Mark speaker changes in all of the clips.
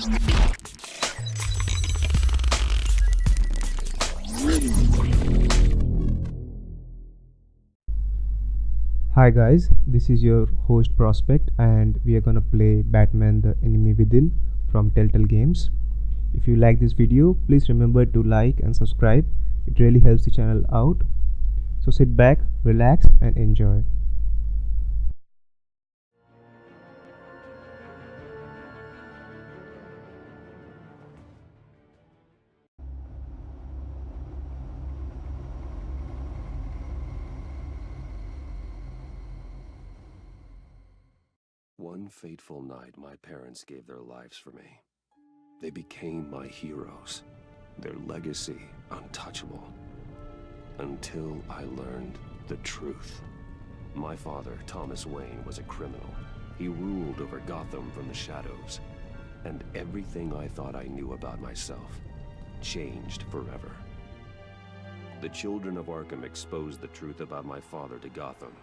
Speaker 1: Hi guys, this is your host Prospect and we are gonna play Batman the Enemy Within from Telltale Games. If you like this video, please remember to like and subscribe. It really helps the channel out. So sit back, relax and enjoy.
Speaker 2: One fateful night, my parents gave their lives for me. They became my heroes, their legacy untouchable. Until I learned the truth. My father, Thomas Wayne, was a criminal. He ruled over Gotham from the shadows. And everything I thought I knew about myself changed forever. The children of Arkham exposed the truth about my father to Gotham.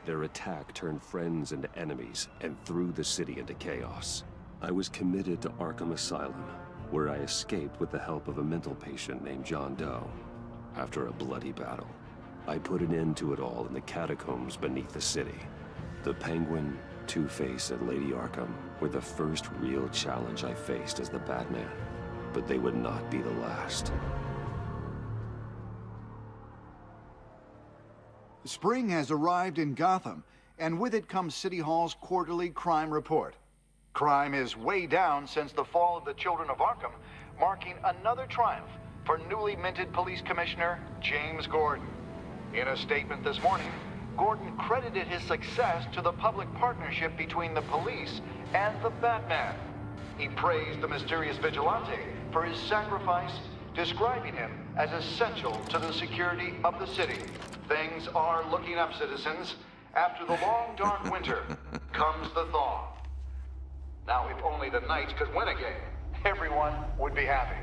Speaker 2: Their attack turned friends into enemies and threw the city into chaos. I was committed to Arkham Asylum, where I escaped with the help of a mental patient named John Doe. After a bloody battle, I put an end to it all in the catacombs beneath the city. The Penguin, Two-Face, and Lady Arkham were the first real challenge I faced as the Batman, but they would not be the last.
Speaker 3: Spring has arrived in Gotham, and with it comes City Hall's quarterly crime report. Crime is way down since the fall of the Children of Arkham, marking another triumph for newly minted Police Commissioner James Gordon. In a statement this morning, Gordon credited his success to the public partnership between the police and the Batman. He praised the mysterious vigilante for his sacrifice, describing him as essential to the security of the city. Things are looking up, citizens. After the long, dark winter comes the thaw. Now, if only the Knights could win again, everyone would be happy.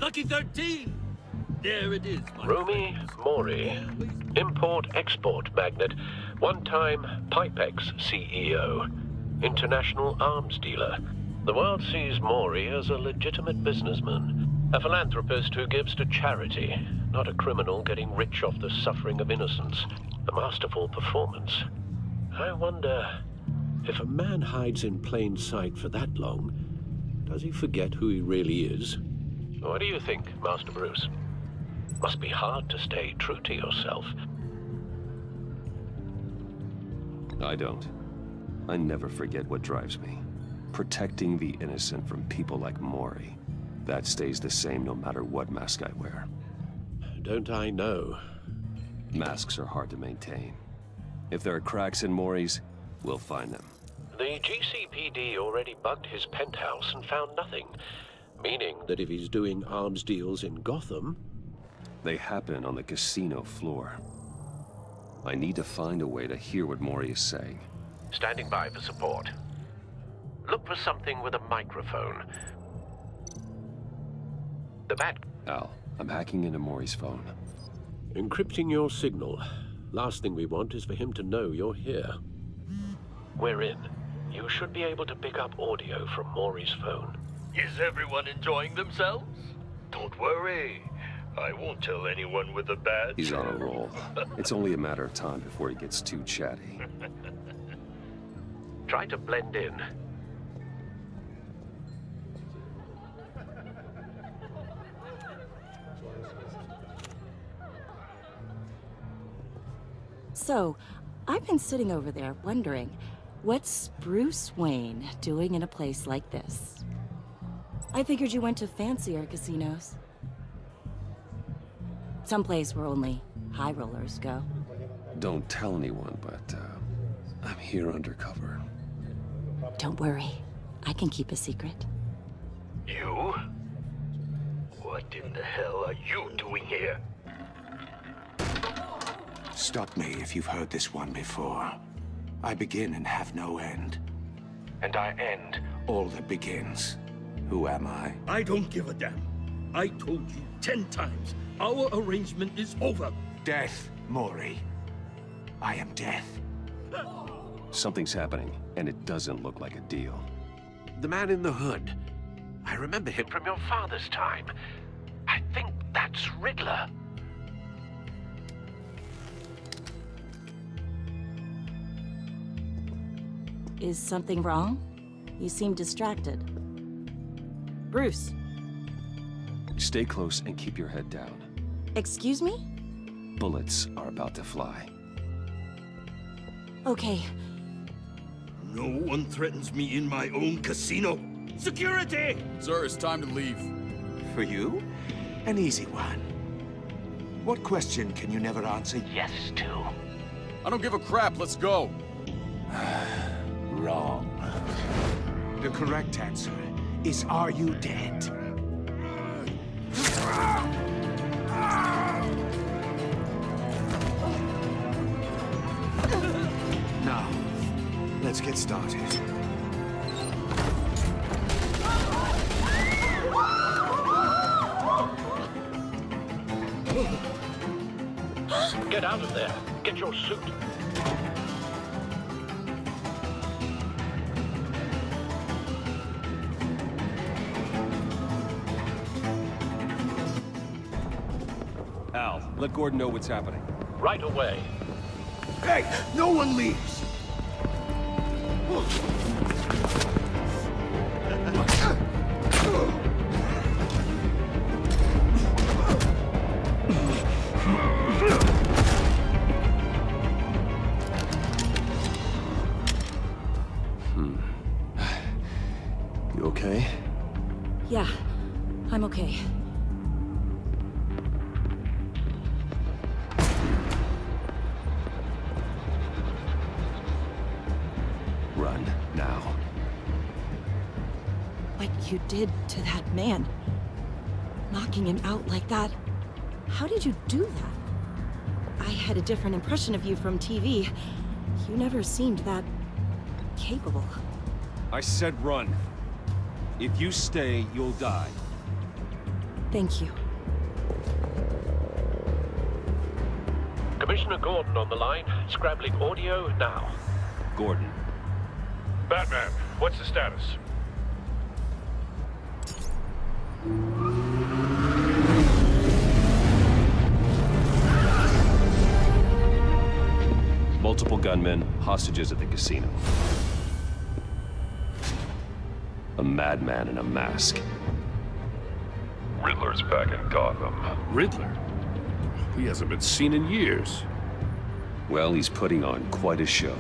Speaker 4: Lucky 13! There it is, my
Speaker 5: Rumi Mori, import-export magnate, one-time Pipex CEO, international arms dealer. The world sees Mori as a legitimate businessman, a philanthropist who gives to charity, not a criminal getting rich off the suffering of innocence. A masterful performance. I wonder, if a man hides in plain sight for that long, does he forget who he really is? What do you think, Master Bruce? Must be hard to stay true to yourself.
Speaker 2: I don't. I never forget what drives me. Protecting the innocent from people like Mori. That stays the same no matter what mask I wear.
Speaker 5: Don't I know?
Speaker 2: Masks are hard to maintain. If there are cracks in Mori's, we'll find them.
Speaker 5: The GCPD already bugged his penthouse and found nothing. Meaning that if he's doing arms deals in Gotham...
Speaker 2: They happen on the casino floor. I need to find a way to hear what Mori is saying.
Speaker 5: Standing by for support. Look for something with a microphone. The bat...
Speaker 2: Al, I'm hacking into Mori's phone.
Speaker 5: Encrypting your signal. Last thing we want is for him to know you're here. We're in. You should be able to pick up audio from Mori's phone.
Speaker 4: Is everyone enjoying themselves? Don't worry. I won't tell anyone with a badge.
Speaker 2: He's on a roll. It's only a matter of time before he gets too chatty.
Speaker 5: Try to blend in.
Speaker 6: So, I've been sitting over there wondering, what's Bruce Wayne doing in a place like this? I figured you went to fancier casinos. Someplace where only high rollers go.
Speaker 2: Don't tell anyone, but I'm here undercover.
Speaker 6: Don't worry, I can keep a secret.
Speaker 4: You? What in the hell are you doing here?
Speaker 7: Stop me if you've heard this one before. I begin and have no end. And I end all that begins. Who am I?
Speaker 4: I don't give a damn. I told you 10 times. Our arrangement is over.
Speaker 7: Death, Maury. I am death.
Speaker 2: Something's happening, and it doesn't look like a deal.
Speaker 5: The man in the hood. I remember him from your father's time. I think that's Riddler.
Speaker 6: Is something wrong? You seem distracted. Bruce,
Speaker 2: Stay close and keep your head down.
Speaker 6: excuse me?
Speaker 2: Bullets are about to fly.
Speaker 6: Okay,
Speaker 4: No one threatens me in my own casino. Security!
Speaker 8: Sir, it's time to leave.
Speaker 7: For you, an easy one. What question can you never answer yes to?
Speaker 8: I don't give a crap, let's go.
Speaker 7: Wrong. The correct answer is, are you dead? Now, let's get started.
Speaker 5: Get out of there. Get your suit.
Speaker 2: Al, let Gordon know what's happening.
Speaker 5: Right away.
Speaker 4: Hey, no one leaves!
Speaker 2: You okay?
Speaker 6: yeah, I'm okay.
Speaker 2: Run, now.
Speaker 6: What you did to that man, knocking him out like that, how did you do that? I had a different impression of you from TV. You never seemed that capable.
Speaker 2: I said run. If you stay, you'll die.
Speaker 6: Thank you.
Speaker 5: Commissioner Gordon on the line. Scrabbling audio now.
Speaker 2: Gordon.
Speaker 4: Batman, what's the status?
Speaker 2: Multiple gunmen, hostages at the casino. A madman in a mask.
Speaker 9: Riddler's back in Gotham.
Speaker 4: Riddler? He hasn't been seen in years.
Speaker 2: Well, he's putting on quite a show.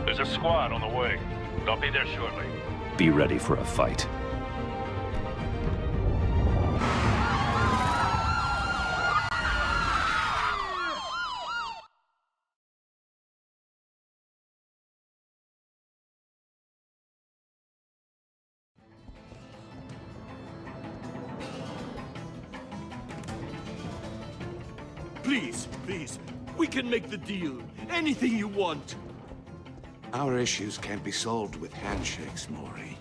Speaker 9: There's a squad on the way. They'll be there shortly.
Speaker 2: Be ready for a fight.
Speaker 4: Please, please, we can make the deal. Anything you want.
Speaker 7: Our issues can't be solved with handshakes, Maury.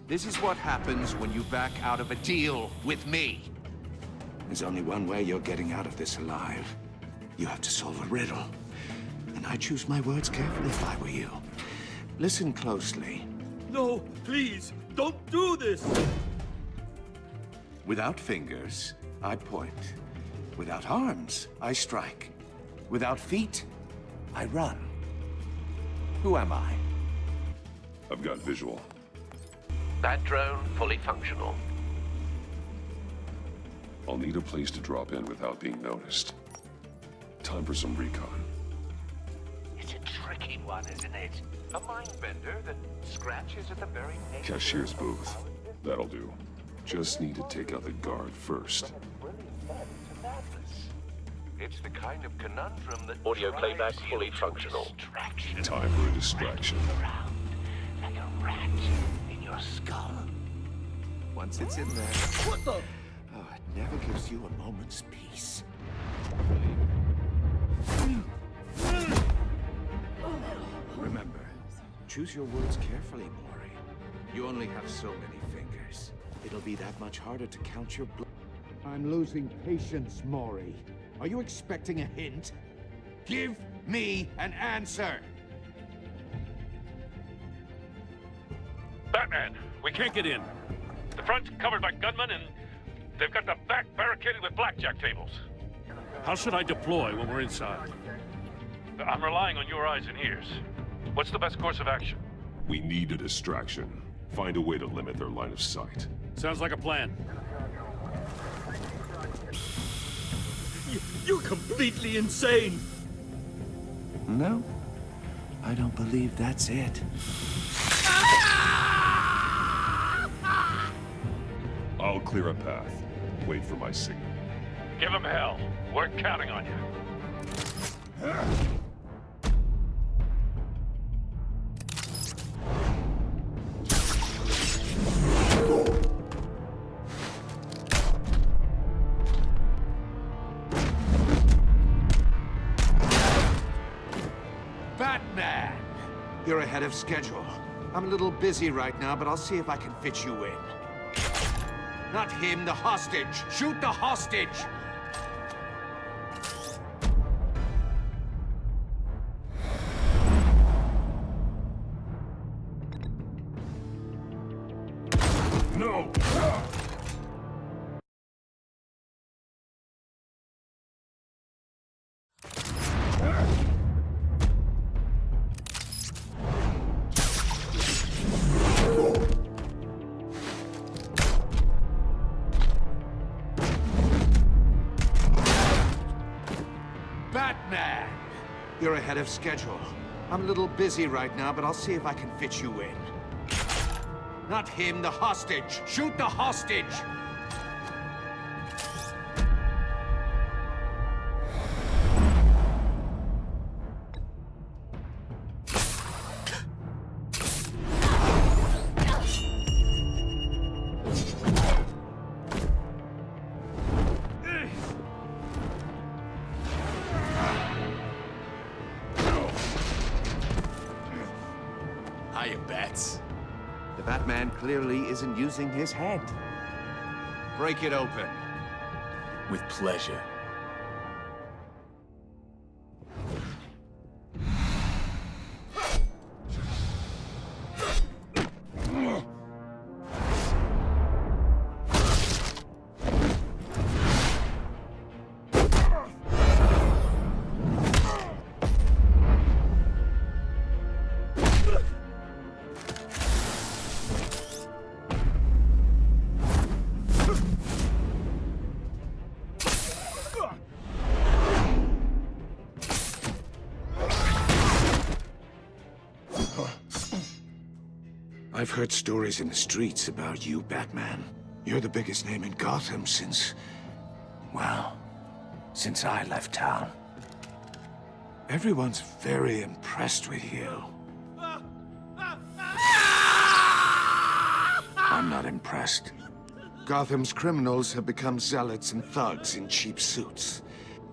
Speaker 10: This is what happens when you back out of a deal with me.
Speaker 7: There's only one way you're getting out of this alive. You have to solve a riddle. And I choose my words carefully if I were you. Listen closely.
Speaker 4: No, please, don't do this.
Speaker 7: Without fingers, I point. Without arms, I strike. Without feet, I run. Who am I?
Speaker 9: I've got visual.
Speaker 5: That drone fully functional.
Speaker 9: I'll need a place to drop in without being noticed. Time for some recon.
Speaker 5: It's a tricky one, isn't it? A mind bender that scratches at the very nature.
Speaker 9: Cashier's booth. That'll do. Just need to take out the guard first.
Speaker 5: It's the kind of conundrum that audio playback fully functional.
Speaker 9: Time for a distraction.
Speaker 7: Around like a rat in your skull. Once it's in there...
Speaker 4: What the?
Speaker 7: Oh, it never gives you a moment's peace. Remember, Choose your words carefully, Maury. You only have so many fingers. It'll be that much harder to count your blood.
Speaker 10: I'm losing patience, Maury. Are you expecting a hint? Give me an answer!
Speaker 11: Batman, we can't get in. The front's covered by gunmen, and they've got the back barricaded with blackjack tables. How should I deploy when we're inside? I'm relying on your eyes and ears. What's the best course of action?
Speaker 9: We need a distraction. Find a way to limit their line of sight.
Speaker 11: Sounds like a plan. You're completely insane!
Speaker 7: No, I don't believe that's it.
Speaker 9: I'll clear a path. Wait for my signal.
Speaker 11: Give him hell. We're counting on you.
Speaker 10: Batman! You're ahead of schedule. I'm a little busy right now, but I'll see if I can fit you in. Not him, the hostage! Shoot the hostage!
Speaker 9: No!
Speaker 10: Batman! You're ahead of schedule. I'm a little busy right now, but I'll see if I can fit you in. Not him, the hostage! Shoot the hostage!
Speaker 7: Hiya, Bats. The Batman clearly isn't using his head.
Speaker 10: Break it open.
Speaker 7: With pleasure. I've heard stories in the streets about you, Batman. You're the biggest name in Gotham since... well, since I left town. Everyone's very impressed with you. I'm not impressed. Gotham's criminals have become zealots and thugs in cheap suits.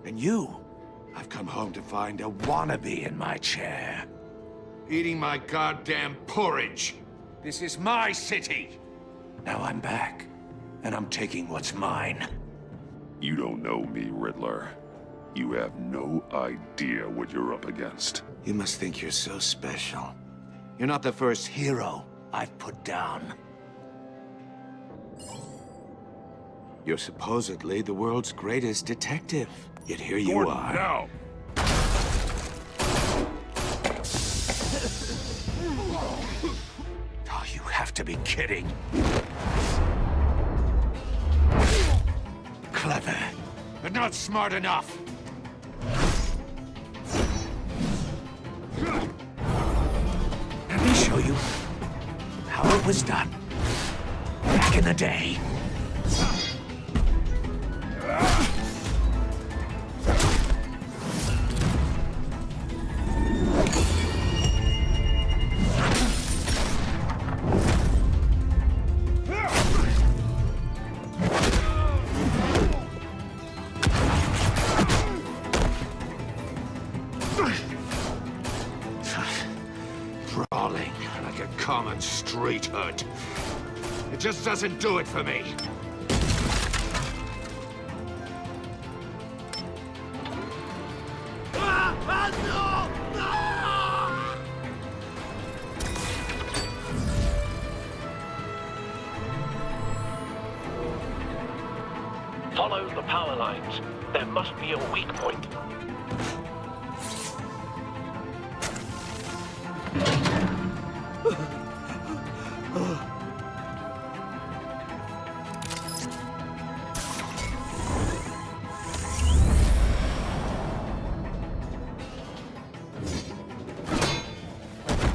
Speaker 7: And you, I've come home to find a wannabe in my chair.
Speaker 10: Eating my goddamn porridge! This is my city!
Speaker 7: Now I'm back, and I'm taking what's mine.
Speaker 9: You don't know me, Riddler. You have no idea what you're up against.
Speaker 7: You must think you're so special. You're not the first hero I've put down. You're supposedly the world's greatest detective. Yet here you
Speaker 9: Gordon,
Speaker 7: are.
Speaker 9: now!
Speaker 7: Oh, you have to be kidding. Clever,
Speaker 10: But not smart enough!
Speaker 7: let me show you how it was done back in the day. Brawling. common street hood. It just doesn't do it for me.
Speaker 5: Follow the power lines. There must be a weak point.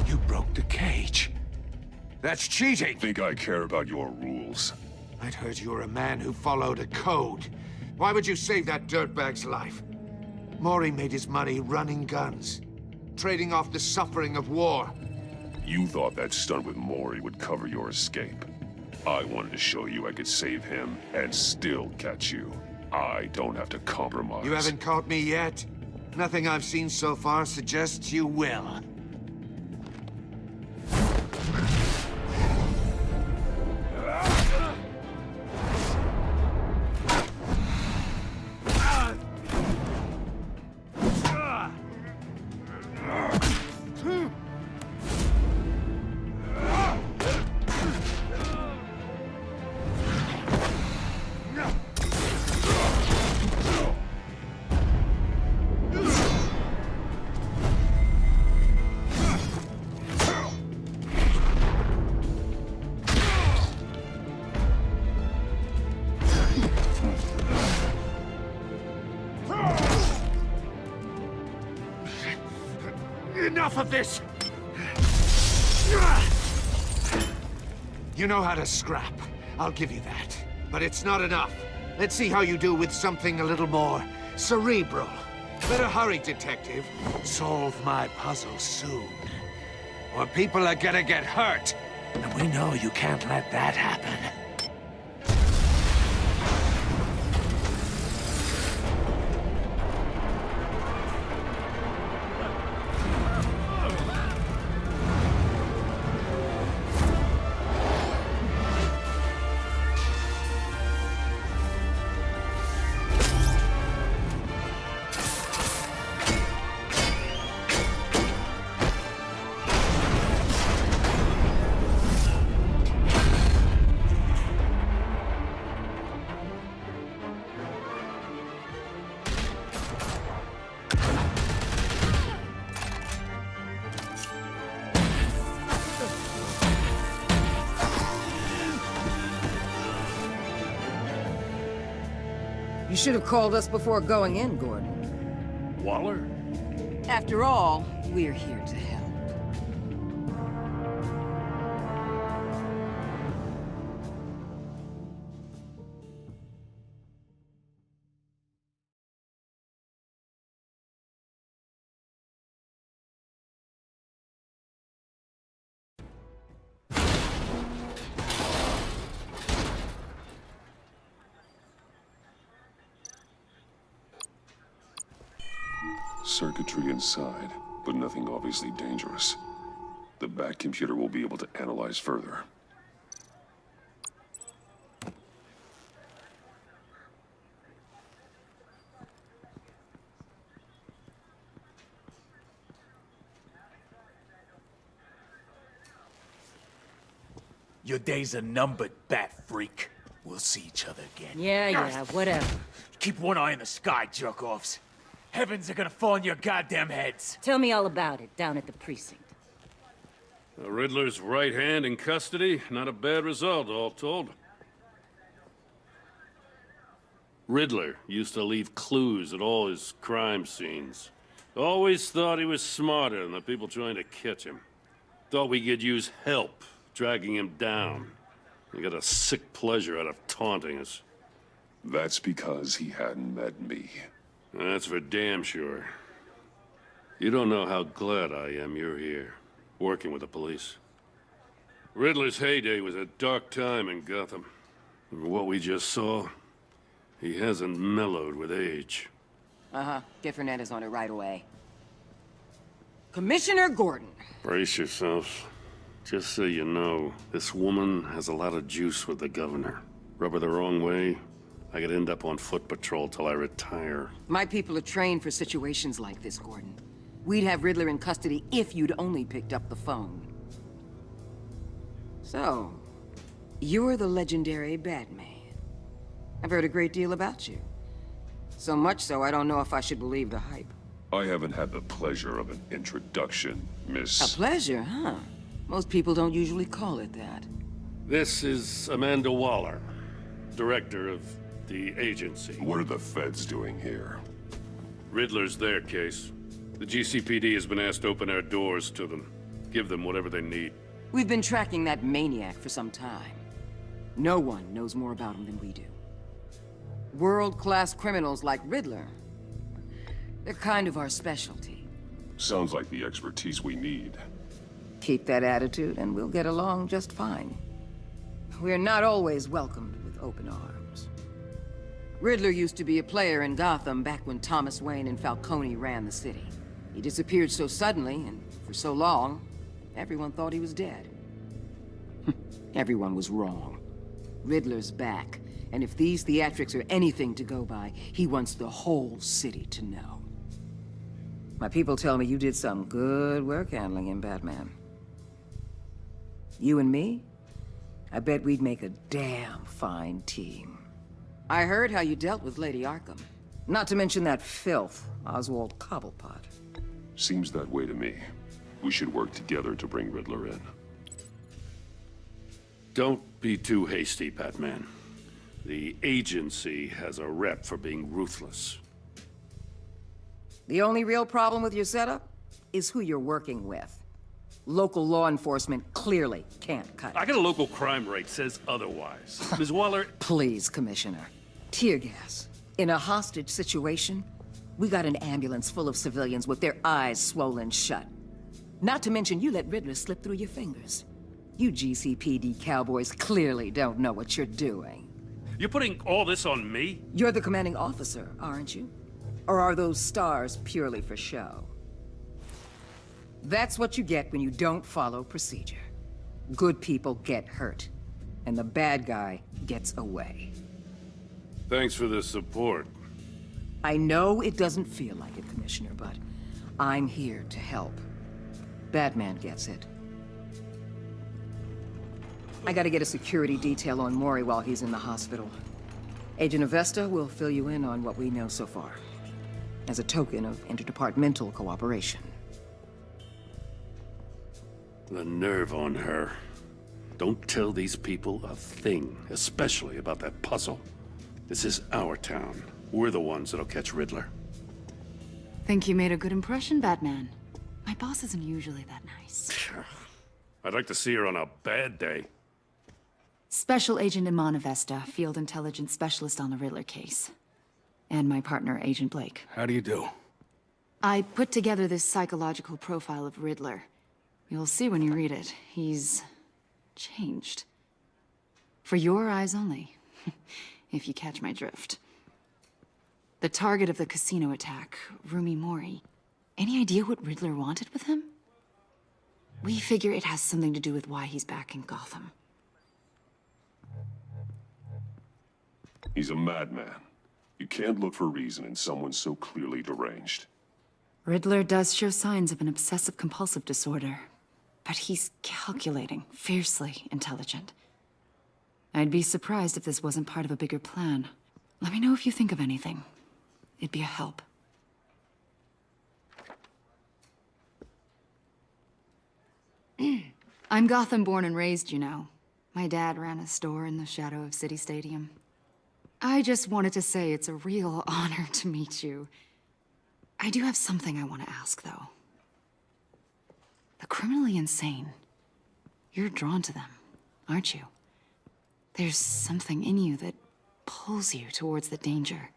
Speaker 7: You broke the cage. That's cheating.
Speaker 9: Think I care about your rules?
Speaker 7: I'd heard you were a man who followed a code. Why would you save that dirtbag's life? Maury made his money running guns, trading off the suffering of war.
Speaker 9: You thought that stunt with Maury would cover your escape. I wanted to show you I could save him and still catch you. I don't have to compromise.
Speaker 7: You haven't caught me yet. Nothing I've seen so far suggests you will.
Speaker 10: Enough of this!
Speaker 7: You know how to scrap. I'll give you that. But it's not enough. Let's see how you do with something a little more cerebral. Better hurry, detective. Solve my puzzle soon. Or people are gonna get hurt. And we know you can't let that happen.
Speaker 12: You should have called us before going in, Gordon.
Speaker 11: Waller?
Speaker 12: After all, we're here to help.
Speaker 9: Circuitry inside, but nothing obviously dangerous. The back computer will be able to analyze further.
Speaker 13: Your days are numbered, bat freak. We'll see each other again.
Speaker 12: Yeah, whatever.
Speaker 13: Keep one eye in the sky, jerk-offs. Heavens are gonna fall on your goddamn heads.
Speaker 12: Tell me all about it down at the precinct.
Speaker 11: The Riddler's right hand in custody. Not a bad result, all told. Riddler used to leave clues at all his crime scenes. Always thought he was smarter than the people trying to catch him. Thought we could use help dragging him down. He got a sick pleasure out of taunting us.
Speaker 9: That's because he hadn't met me.
Speaker 11: That's for damn sure. You don't know how glad I am you're here, working with the police. Riddler's heyday was a dark time in Gotham. And what we just saw, he hasn't mellowed with age.
Speaker 12: Get Fernandez on it right away. Commissioner Gordon.
Speaker 11: Brace yourselves. Just so you know, this woman has a lot of juice with the governor. Rub her the wrong way, I could end up on foot patrol till I retire.
Speaker 12: My people are trained for situations like this, Gordon. We'd have Riddler in custody if you'd only picked up the phone. So, you're the legendary Batman. I've heard a great deal about you. So much so, I don't know if I should believe the hype.
Speaker 9: I haven't had the pleasure of an introduction, Miss...
Speaker 12: A pleasure, huh? Most people don't usually call it that.
Speaker 11: This is Amanda Waller, director of the agency.
Speaker 9: What are the feds doing here?
Speaker 11: Riddler's their case. The GCPD has been asked to open our doors to them. Give them whatever they need.
Speaker 12: We've been tracking that maniac for some time. No one knows more about him than we do. World-class criminals like Riddler, they're kind of our specialty.
Speaker 9: Sounds like the expertise we need.
Speaker 12: Keep that attitude and we'll get along just fine. We're not always welcomed with open arms. Riddler used to be a player in Gotham back when Thomas Wayne and Falcone ran the city. He disappeared so suddenly and for so long, everyone thought he was dead. Everyone was wrong. Riddler's back, and if these theatrics are anything to go by, he wants the whole city to know. My people tell me you did some good work handling him, Batman. You and me? I bet we'd make a damn fine team. I heard how you dealt with Lady Arkham. Not to mention that filth, Oswald Cobblepot.
Speaker 9: Seems that way to me. We should work together to bring Riddler in.
Speaker 11: Don't be too hasty, Batman. The agency has a rep for being ruthless.
Speaker 12: The only real problem with your setup is who you're working with. Local law enforcement clearly can't cut it.
Speaker 11: I got a local crime rate says otherwise. Ms. Waller...
Speaker 12: Please, Commissioner. Tear gas. In a hostage situation, we got an ambulance full of civilians with their eyes swollen shut. Not to mention you let Riddler slip through your fingers. You GCPD cowboys clearly don't know what you're doing.
Speaker 11: You're putting all this on me?
Speaker 12: You're the commanding officer, aren't you? Or are those stars purely for show? That's what you get when you don't follow procedure. Good people get hurt, and the bad guy gets away.
Speaker 11: Thanks for the support.
Speaker 12: I know it doesn't feel like it, Commissioner, but I'm here to help. Batman gets it. I gotta get a security detail on Mori while he's in the hospital. Agent Avesta will fill you in on what we know so far, as a token of interdepartmental cooperation.
Speaker 11: The nerve on her. Don't tell these people a thing, especially about that puzzle. This is our town. We're the ones that'll catch Riddler.
Speaker 14: Think you made a good impression, Batman. My boss isn't usually that nice.
Speaker 11: I'd like to see her on a bad day.
Speaker 14: Special Agent Iman Avesta, Field Intelligence Specialist on the Riddler case. And my partner, Agent Blake.
Speaker 8: How do you do?
Speaker 14: I put together this psychological profile of Riddler. You'll see when you read it. He's changed. For your eyes only, if you catch my drift. The target of the casino attack, Rumi Mori. Any idea what Riddler wanted with him? We figure it has something to do with why he's back in Gotham.
Speaker 9: He's a madman. You can't look for reason in someone so clearly deranged.
Speaker 14: Riddler does show signs of an obsessive-compulsive disorder, but he's calculating, fiercely intelligent. I'd be surprised if this wasn't part of a bigger plan. Let me know if you think of anything. It'd be a help. I'm Gotham born and raised, you know. My dad ran a store in the shadow of City Stadium. I just wanted to say it's a real honor to meet you. I do have something I want to ask, though. The criminally insane. You're drawn to them, aren't you? There's something in you that pulls you towards the danger.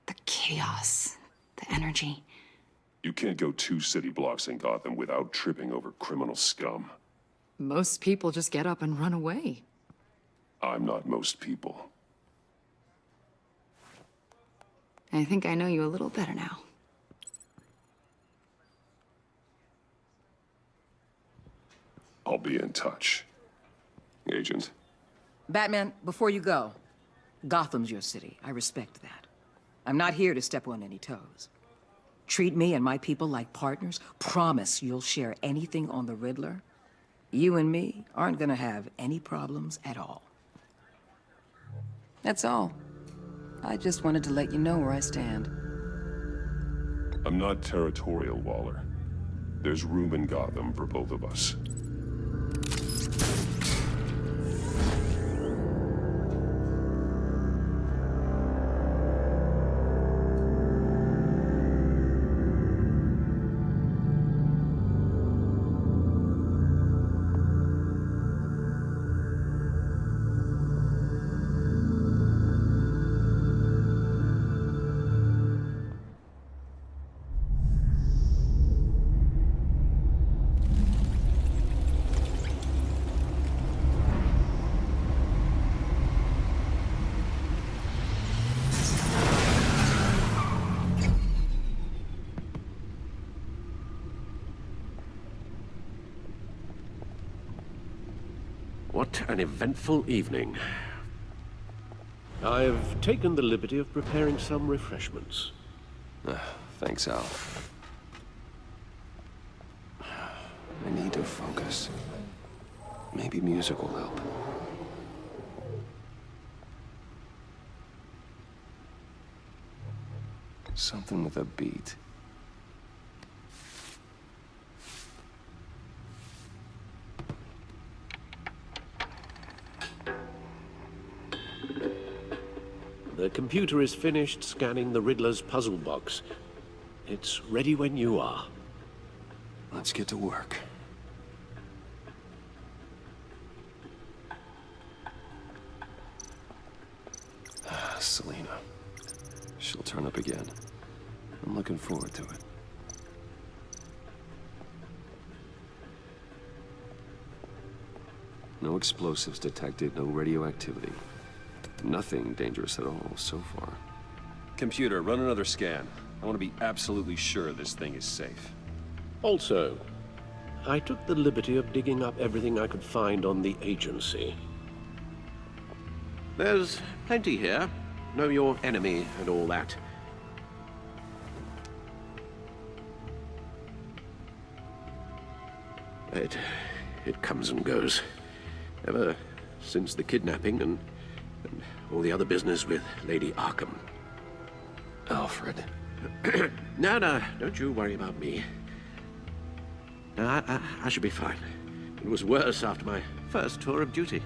Speaker 14: The chaos, the energy.
Speaker 9: You can't go 2 city blocks in Gotham without tripping over criminal scum.
Speaker 14: Most people just get up and run away.
Speaker 9: I'm not most people.
Speaker 14: I think I know you a little better now.
Speaker 9: I'll be in touch. Agent.
Speaker 12: Batman, before you go, Gotham's your city. I respect that. I'm not here to step on any toes. Treat me and my people like partners. Promise you'll share anything on the Riddler. You and me aren't gonna have any problems at all. That's all. I just wanted to let you know where I stand.
Speaker 9: I'm not territorial, Waller. There's room in Gotham for both of us.
Speaker 5: What an eventful evening. I've taken the liberty of preparing some refreshments.
Speaker 2: Thanks, Al. I need to focus. Maybe music will help. Something with a beat.
Speaker 5: The computer is finished scanning the Riddler's puzzle box. It's ready when you are.
Speaker 2: Let's get to work. Selena. She'll turn up again. I'm looking forward to it. No explosives detected, no radioactivity. Nothing dangerous at all so far. Computer, run another scan. I want to be absolutely sure this thing is safe.
Speaker 5: Also, I took the liberty of digging up everything I could find on the agency. There's plenty here. Know your enemy and all that. It comes and goes. Ever since the kidnapping and all the other business with Lady Arkham.
Speaker 2: Alfred.
Speaker 5: No, don't you worry about me. No, I should be fine. It was worse after my first tour of duty.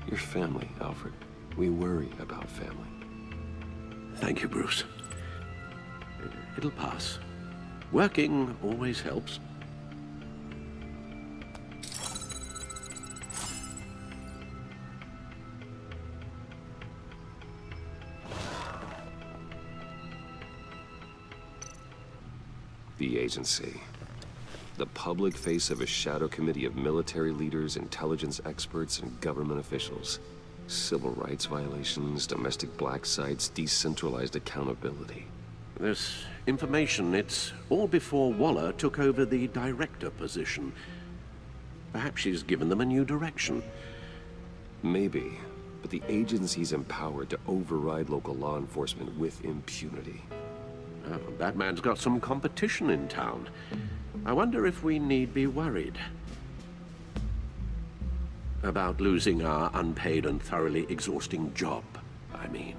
Speaker 2: Your family, Alfred. We worry about family.
Speaker 5: Thank you, Bruce. It'll pass. Working always helps.
Speaker 2: The agency. The public face of a shadow committee of military leaders, intelligence experts, and government officials. Civil rights violations, domestic black sites, decentralized accountability.
Speaker 5: This information, it's all before Waller took over the director position. Perhaps she's given them a new direction.
Speaker 2: Maybe, but the agency's empowered to override local law enforcement with impunity.
Speaker 5: Oh, Batman's got some competition in town. I wonder if we need be worried about losing our unpaid and thoroughly exhausting job, I mean.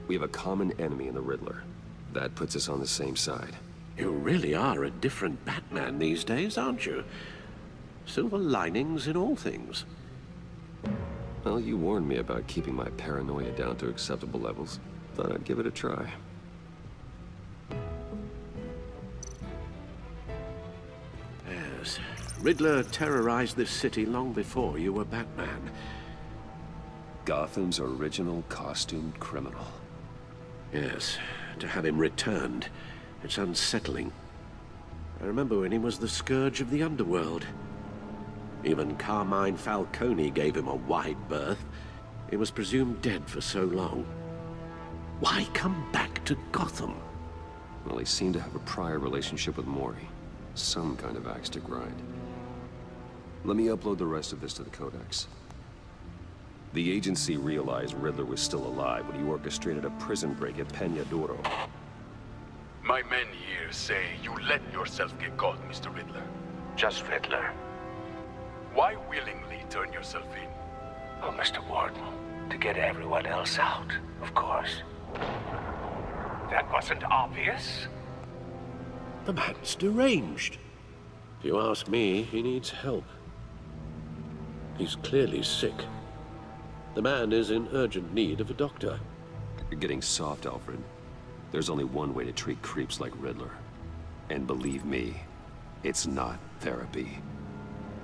Speaker 2: We have a common enemy in the Riddler. That puts us on the same side.
Speaker 5: You really are a different Batman these days, aren't you? Silver linings in all things.
Speaker 2: Well, you warned me about keeping my paranoia down to acceptable levels. Thought I'd give it a try.
Speaker 5: Yes. Riddler terrorized this city long before you were Batman.
Speaker 2: Gotham's original costumed criminal.
Speaker 5: Yes. To have him returned, it's unsettling. I remember when he was the scourge of the underworld. Even Carmine Falcone gave him a wide berth. He was presumed dead for so long. Why come back to Gotham?
Speaker 2: Well, he seemed to have a prior relationship with Mori. Some kind of axe to grind. Let me upload the rest of this to the Codex. The agency realized Riddler was still alive when he orchestrated a prison break at Peña Duro.
Speaker 13: My men here say you let yourself get caught, Mr. Riddler.
Speaker 15: Just Riddler.
Speaker 13: Why willingly turn yourself in?
Speaker 15: Oh, Mr. Warden, to get everyone else out, of course. That wasn't obvious?
Speaker 5: The man's deranged. If you ask me, he needs help. He's clearly sick. The man is in urgent need of a doctor.
Speaker 2: You're getting soft, Alfred. There's only one way to treat creeps like Riddler. And believe me, it's not therapy.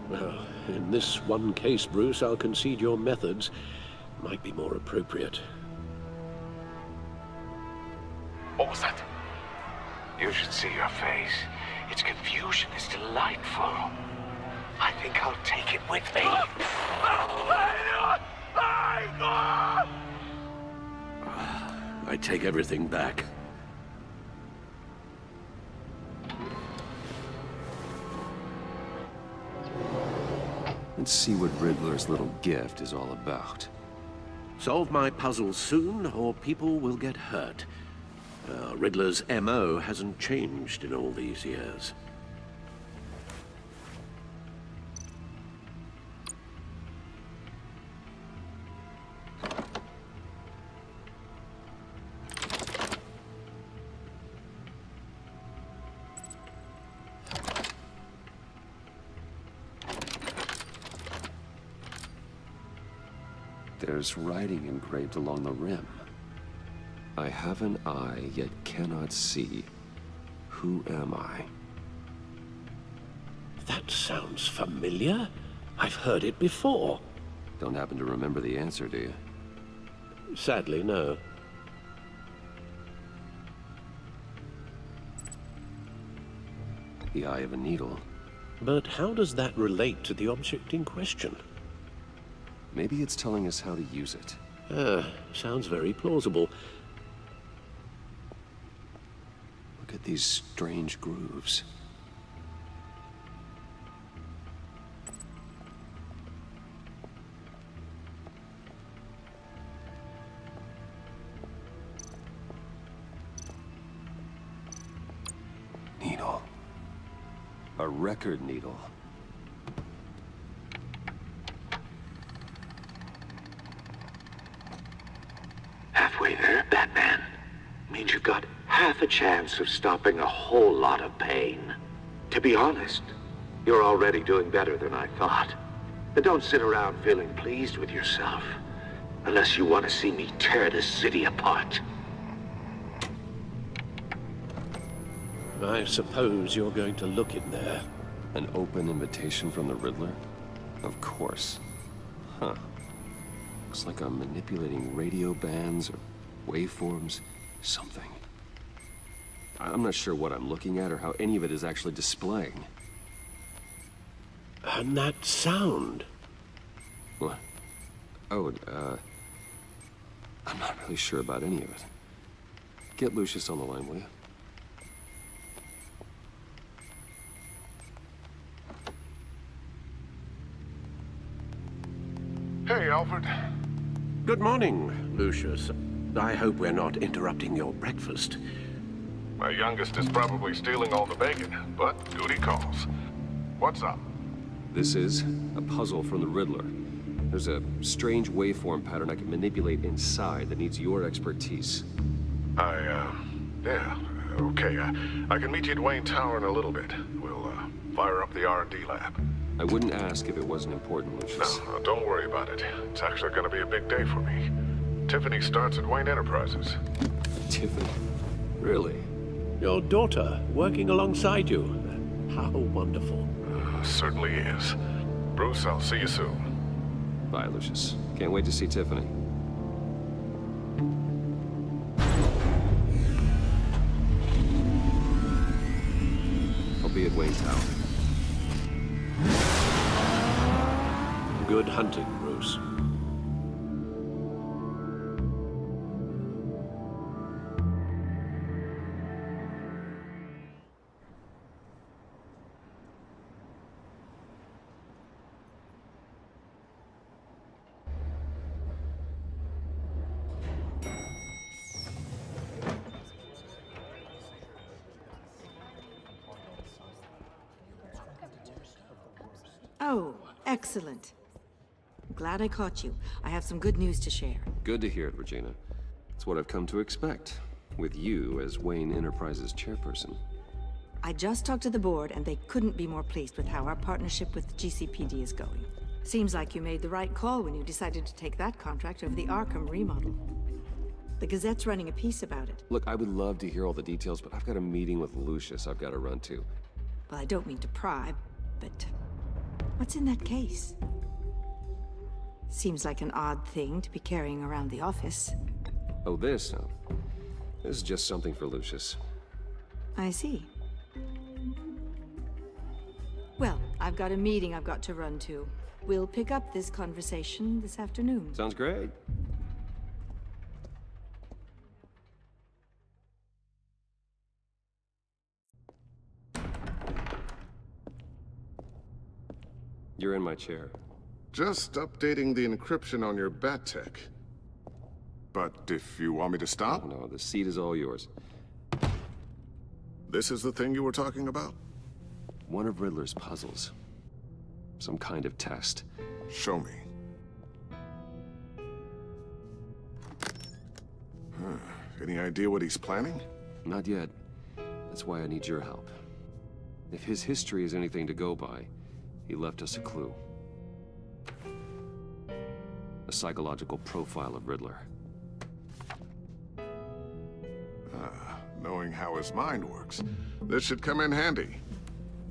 Speaker 5: Well, in this one case, Bruce, I'll concede your methods might be more appropriate.
Speaker 13: What was that?
Speaker 15: You should see your face. Its confusion is delightful. I think I'll take it with me.
Speaker 5: I take everything back.
Speaker 2: Let's see what Riddler's little gift is all about.
Speaker 5: Solve my puzzle soon, or people will get hurt. Riddler's MO hasn't changed in all these years.
Speaker 2: There's writing engraved along the rim. I have an eye, yet cannot see. Who am I?
Speaker 5: That sounds familiar. I've heard it before.
Speaker 2: Don't happen to remember the answer, do you?
Speaker 5: Sadly, no.
Speaker 2: The eye of a needle.
Speaker 5: But how does that relate to the object in question?
Speaker 2: Maybe it's telling us how to use it.
Speaker 5: Sounds very plausible.
Speaker 2: Look at these strange grooves. Needle. A record needle.
Speaker 15: Halfway there, Batman. Means you've got half a chance of stopping a whole lot of pain. To be honest, you're already doing better than I thought. But don't sit around feeling pleased with yourself. Unless you want to see me tear this city apart.
Speaker 5: I suppose you're going to look in there.
Speaker 2: An open invitation from the Riddler? Of course. Huh. Looks like I'm manipulating radio bands or waveforms, something. I'm not sure what I'm looking at or how any of it is actually displaying.
Speaker 5: And that sound?
Speaker 2: What? Oh, I'm not really sure about any of it. Get Lucius on the line, will you?
Speaker 9: Hey, Alfred.
Speaker 5: Good morning, Lucius. I hope we're not interrupting your breakfast.
Speaker 9: My youngest is probably stealing all the bacon, but duty calls. What's up?
Speaker 2: This is a puzzle from the Riddler. There's a strange waveform pattern I can manipulate inside that needs your expertise.
Speaker 9: Yeah, okay. I can meet you at Wayne Tower in a little bit. We'll, fire up the R&D lab.
Speaker 2: I wouldn't ask if it wasn't important, Lucius.
Speaker 9: No, don't worry about it. It's actually gonna be a big day for me. Tiffany starts at Wayne Enterprises.
Speaker 2: Tiffany? Really?
Speaker 5: Your daughter, working alongside you. How wonderful.
Speaker 9: Certainly is. Bruce, I'll see you soon.
Speaker 2: Bye, Lucius. Can't wait to see Tiffany. I'll be at Wayne Tower.
Speaker 5: Good hunting, Bruce.
Speaker 16: Excellent. Glad I caught you. I have some good news to share.
Speaker 2: Good to hear it, Regina. It's what I've come to expect, with you as Wayne Enterprises chairperson.
Speaker 16: I just talked to the board, and they couldn't be more pleased with how our partnership with GCPD is going. Seems like you made the right call when you decided to take that contract over the Arkham remodel. The Gazette's running a piece about it.
Speaker 2: Look, I would love to hear all the details, but I've got a meeting with Lucius I've got to run to.
Speaker 16: Well, I don't mean to pry, but what's in that case? Seems like an odd thing to be carrying around the office.
Speaker 2: Oh, this? No. This is just something for Lucius.
Speaker 16: I see. Well, I've got a meeting I've got to run to. We'll pick up this conversation this afternoon.
Speaker 2: Sounds great. You're in my chair.
Speaker 9: Just updating the encryption on your bat tech. But if you want me to stop?
Speaker 2: Oh, no, the seat is all yours.
Speaker 9: This is the thing you were talking about?
Speaker 2: One of Riddler's puzzles. Some kind of test.
Speaker 9: Show me. Any idea what he's planning?
Speaker 2: Not yet. That's why I need your help. If his history is anything to go by, he left us a clue. A psychological profile of Riddler.
Speaker 9: Knowing how his mind works, this should come in handy.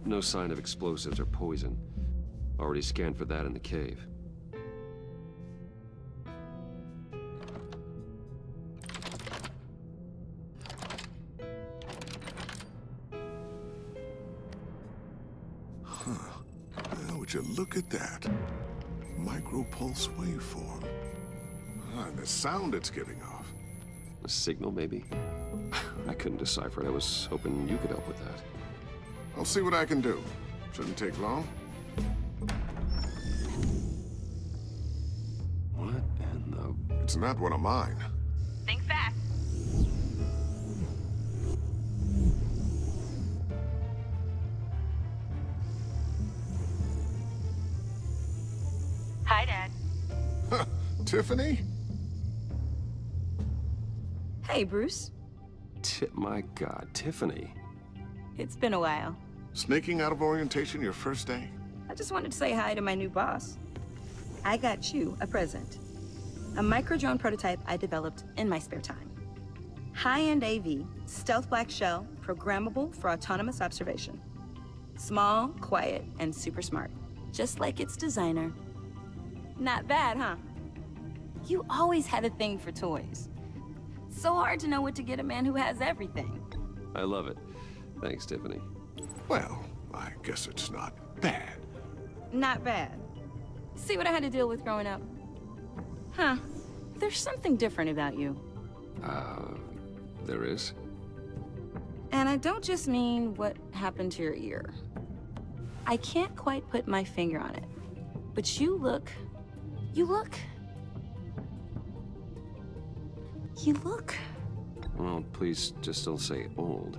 Speaker 2: No sign of explosives or poison. Already scanned for that in the cave.
Speaker 9: Would you look at that? Micro-pulse waveform. And the sound it's giving off.
Speaker 2: A signal, maybe? I couldn't decipher it. I was hoping you could help with that.
Speaker 9: I'll see what I can do. Shouldn't take long.
Speaker 2: What in the...
Speaker 9: It's not one of mine.
Speaker 17: Think fast. Hi, Dad.
Speaker 9: Huh, Tiffany?
Speaker 6: Hey, Bruce.
Speaker 2: My God, Tiffany.
Speaker 6: It's been a while.
Speaker 9: Sneaking out of orientation your first day?
Speaker 6: I just wanted to say hi to my new boss. I got you a present. A micro-drone prototype I developed in my spare time. High-end AV, stealth black shell, programmable for autonomous observation. Small, quiet, and super smart. Just like its designer. Not bad, huh? You always had a thing for toys. So hard to know what to get a man who has everything.
Speaker 2: I love it. Thanks, Tiffany.
Speaker 9: Well, I guess it's not bad.
Speaker 6: Not bad. See what I had to deal with growing up? Huh. There's something different about you.
Speaker 2: There is?
Speaker 6: And I don't just mean what happened to your ear. I can't quite put my finger on it. But you look...
Speaker 2: Well, please just don't say old.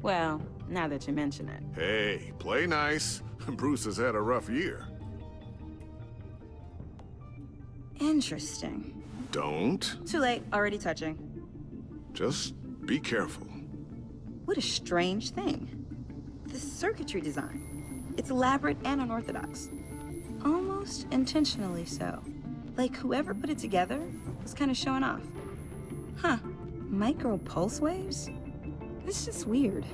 Speaker 6: Well, now that you mention it.
Speaker 9: Hey, play nice. Bruce has had a rough year.
Speaker 6: Interesting.
Speaker 9: Don't.
Speaker 6: Too late, already touching.
Speaker 9: Just be careful.
Speaker 6: What a strange thing. The circuitry design. It's elaborate and unorthodox. Almost intentionally so. Like whoever put it together was kind of showing off. Huh. Micro pulse waves? It's just weird.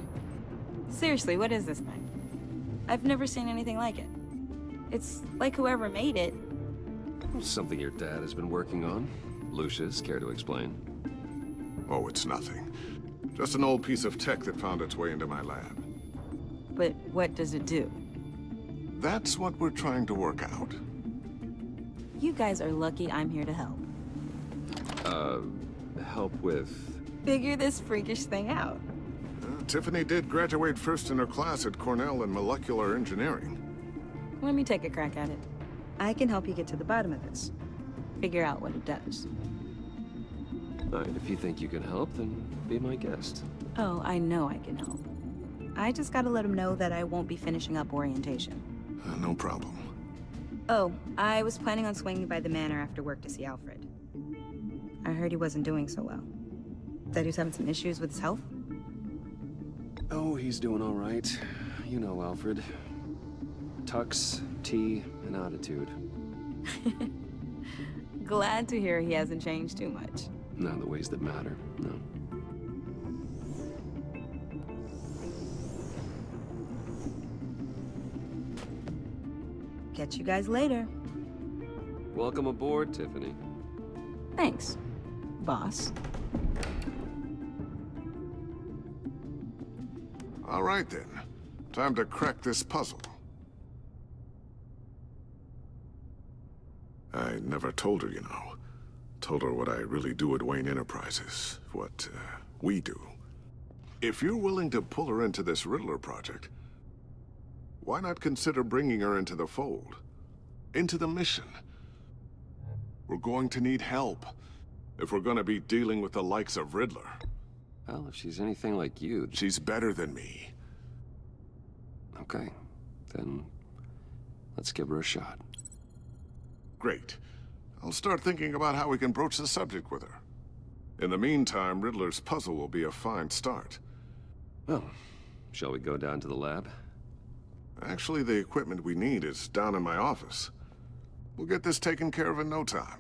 Speaker 6: Seriously, what is this thing? I've never seen anything like it. It's like whoever made it.
Speaker 2: Something your dad has been working on. Lucius, care to explain?
Speaker 9: Oh, it's nothing. Just an old piece of tech that found its way into my lab.
Speaker 6: But what does it do?
Speaker 9: That's what we're trying to work out.
Speaker 6: You guys are lucky I'm here to help.
Speaker 2: Help with...
Speaker 6: Figure this freakish thing out.
Speaker 9: Tiffany did graduate first in her class at Cornell in molecular engineering.
Speaker 6: Let me take a crack at it. I can help you get to the bottom of this. Figure out what it does.
Speaker 2: All right, if you think you can help, then be my guest.
Speaker 6: Oh, I know I can help. I just gotta let him know that I won't be finishing up orientation.
Speaker 9: No problem.
Speaker 17: Oh, I was planning on swinging by the manor after work to see Alfred. I heard he wasn't doing so well. That he was having some issues with his health?
Speaker 2: Oh, he's doing all right. You know Alfred. Tux, tea, and attitude.
Speaker 17: Glad to hear he hasn't changed too much.
Speaker 2: Not in the ways that matter, no.
Speaker 17: Catch you guys later.
Speaker 2: Welcome aboard, Tiffany.
Speaker 17: Thanks, boss.
Speaker 18: All right then. Time to crack this puzzle. I never told her, you know. Told her what I really do at Wayne Enterprises. What, we do. If you're willing to pull her into this Riddler project, why not consider bringing her into the fold? Into the mission? We're going to need help if we're gonna be dealing with the likes of Riddler.
Speaker 2: Well, if she's anything like you...
Speaker 18: She's better than me.
Speaker 2: Okay, then let's give her a shot.
Speaker 18: Great. I'll start thinking about how we can broach the subject with her. In the meantime, Riddler's puzzle will be a fine start.
Speaker 2: Well, shall we go down to the lab?
Speaker 18: Actually, the equipment we need is down in my office. We'll get this taken care of in no time.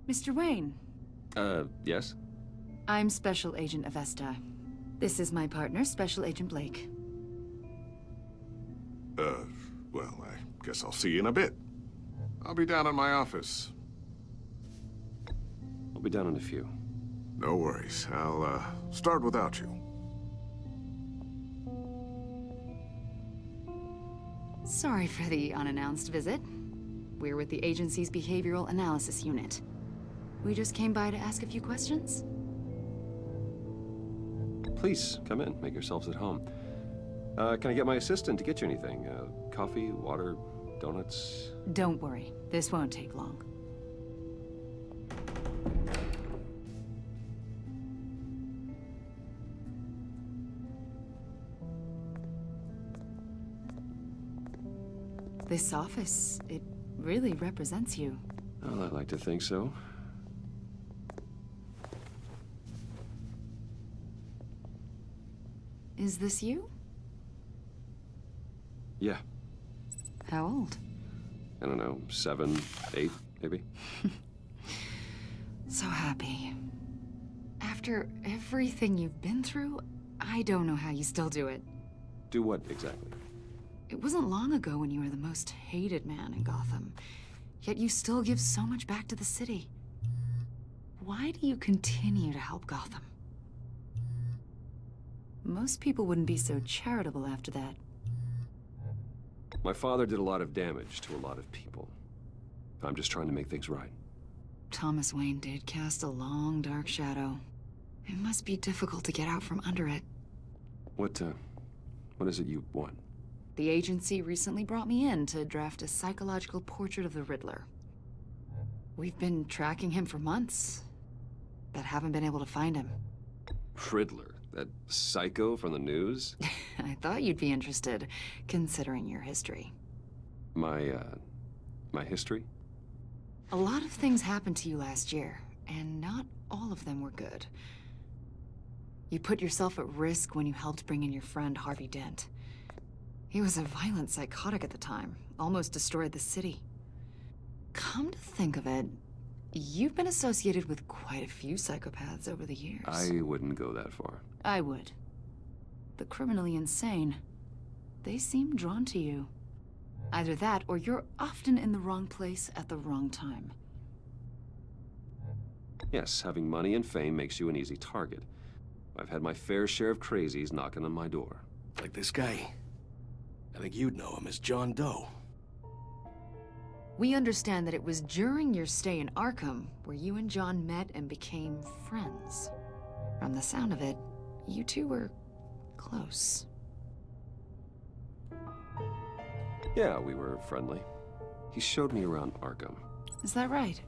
Speaker 14: Mr. Wayne.
Speaker 2: Yes?
Speaker 14: I'm Special Agent Avesta. This is my partner, Special Agent Blake.
Speaker 18: Well, I guess I'll see you in a bit. I'll be down in my office.
Speaker 2: I'll be down in a few.
Speaker 18: No worries. I'll, start without you.
Speaker 14: Sorry for the unannounced visit. We're with the agency's Behavioral Analysis Unit. We just came by to ask a few questions.
Speaker 2: Please, come in. Make yourselves at home. Can I get my assistant to get you anything? Coffee, water, donuts?
Speaker 14: Don't worry. This won't take long. This office, it really represents you.
Speaker 2: Well, I'd like to think so.
Speaker 14: Is this you?
Speaker 2: Yeah.
Speaker 14: How old?
Speaker 2: I don't know, 7, 8, maybe?
Speaker 14: So happy. After everything you've been through, I don't know how you still do it.
Speaker 2: Do what, exactly?
Speaker 14: It wasn't long ago when you were the most hated man in Gotham, yet you still give so much back to the city. Why do you continue to help Gotham? Most people wouldn't be so charitable after that.
Speaker 2: My father did a lot of damage to a lot of people. I'm just trying to make things right.
Speaker 14: Thomas Wayne did cast a long, dark shadow. It must be difficult to get out from under it.
Speaker 2: What is it you want?
Speaker 14: The agency recently brought me in to draft a psychological portrait of the Riddler. We've been tracking him for months, but haven't been able to find him.
Speaker 2: Riddler? That psycho from the news?
Speaker 14: I thought you'd be interested, considering your history.
Speaker 2: My history?
Speaker 14: A lot of things happened to you last year, and not all of them were good. You put yourself at risk when you helped bring in your friend Harvey Dent. He was a violent psychotic at the time, almost destroyed the city. Come to think of it, you've been associated with quite a few psychopaths over the years.
Speaker 2: I wouldn't go that far.
Speaker 14: I would. The criminally insane, they seem drawn to you. Either that, or you're often in the wrong place at the wrong time.
Speaker 2: Yes, having money and fame makes you an easy target. I've had my fair share of crazies knocking on my door.
Speaker 19: Like this guy. I think you'd know him as John Doe.
Speaker 14: We understand that it was during your stay in Arkham where you and John met and became friends. From the sound of it, you two were close.
Speaker 2: Yeah, we were friendly. He showed me around Arkham.
Speaker 14: Is that right?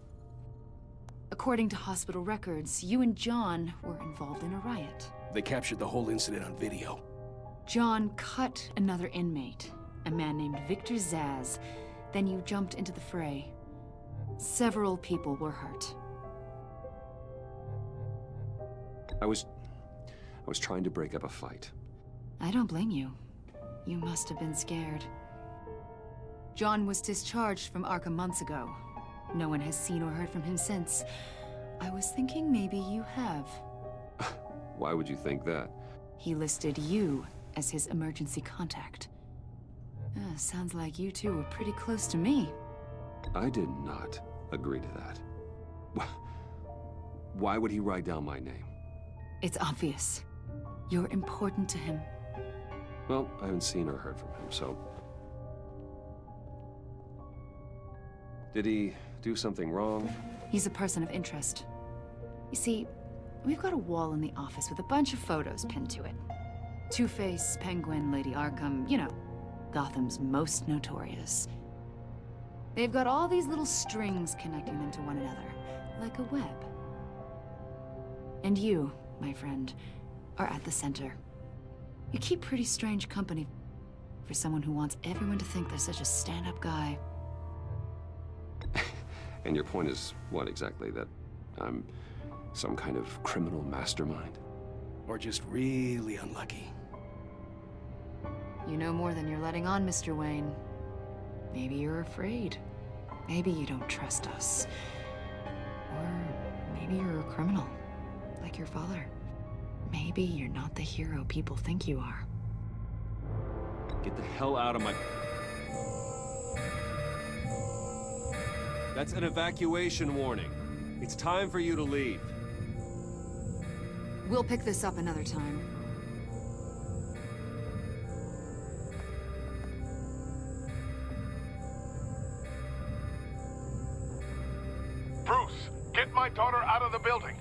Speaker 14: According to hospital records, you and John were involved in a riot.
Speaker 19: They captured the whole incident on video.
Speaker 14: John cut another inmate, a man named Victor Zaz. Then you jumped into the fray. Several people were hurt.
Speaker 2: I was trying to break up a fight.
Speaker 14: I don't blame you. You must have been scared. John was discharged from Arkham months ago. No one has seen or heard from him since. I was thinking maybe you have.
Speaker 2: Why would you think that?
Speaker 14: He listed you as his emergency contact. Sounds like you two were pretty close to me.
Speaker 2: I did not agree to that. Why would he write down my name?
Speaker 14: It's obvious. You're important to him.
Speaker 2: Well, I haven't seen or heard from him, so... Did he do something wrong?
Speaker 14: He's a person of interest. You see, we've got a wall in the office with a bunch of photos pinned to it. Two-Face, Penguin, Lady Arkham, you know, Gotham's most notorious. They've got all these little strings connecting them to one another, like a web. And you, my friend, are at the center. You keep pretty strange company for someone who wants everyone to think they're such a stand-up guy.
Speaker 2: And your point is what exactly? That I'm some kind of criminal mastermind?
Speaker 19: Or just really unlucky?
Speaker 14: You know more than you're letting on, Mr. Wayne. Maybe you're afraid. Maybe you don't trust us. Or maybe you're a criminal, like your father. Maybe you're not the hero people think you are.
Speaker 2: Get the hell out of my... That's an evacuation warning. It's time for you to leave.
Speaker 14: We'll pick this up another time.
Speaker 20: Bruce, get my daughter out of the building.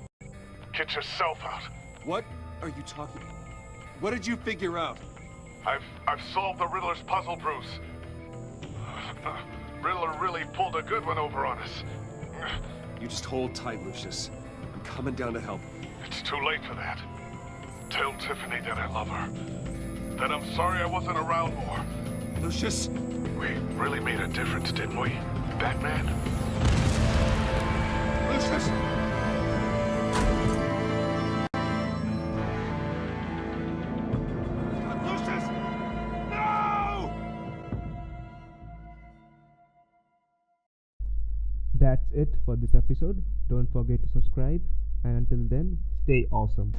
Speaker 20: Get yourself out.
Speaker 2: What are you talking? What did you figure out?
Speaker 20: I've solved the Riddler's puzzle, Bruce. Riddler really pulled a good one over on us.
Speaker 2: You just hold tight, Lucius. I'm coming down to help.
Speaker 20: It's too late for that. Tell Tiffany that I love her. That I'm sorry I wasn't around more.
Speaker 2: Lucius!
Speaker 20: We really made a difference, didn't we, Batman?
Speaker 2: Lucius!
Speaker 20: Lucius! No!
Speaker 1: That's it for this episode. Don't forget to subscribe, and until then, stay awesome.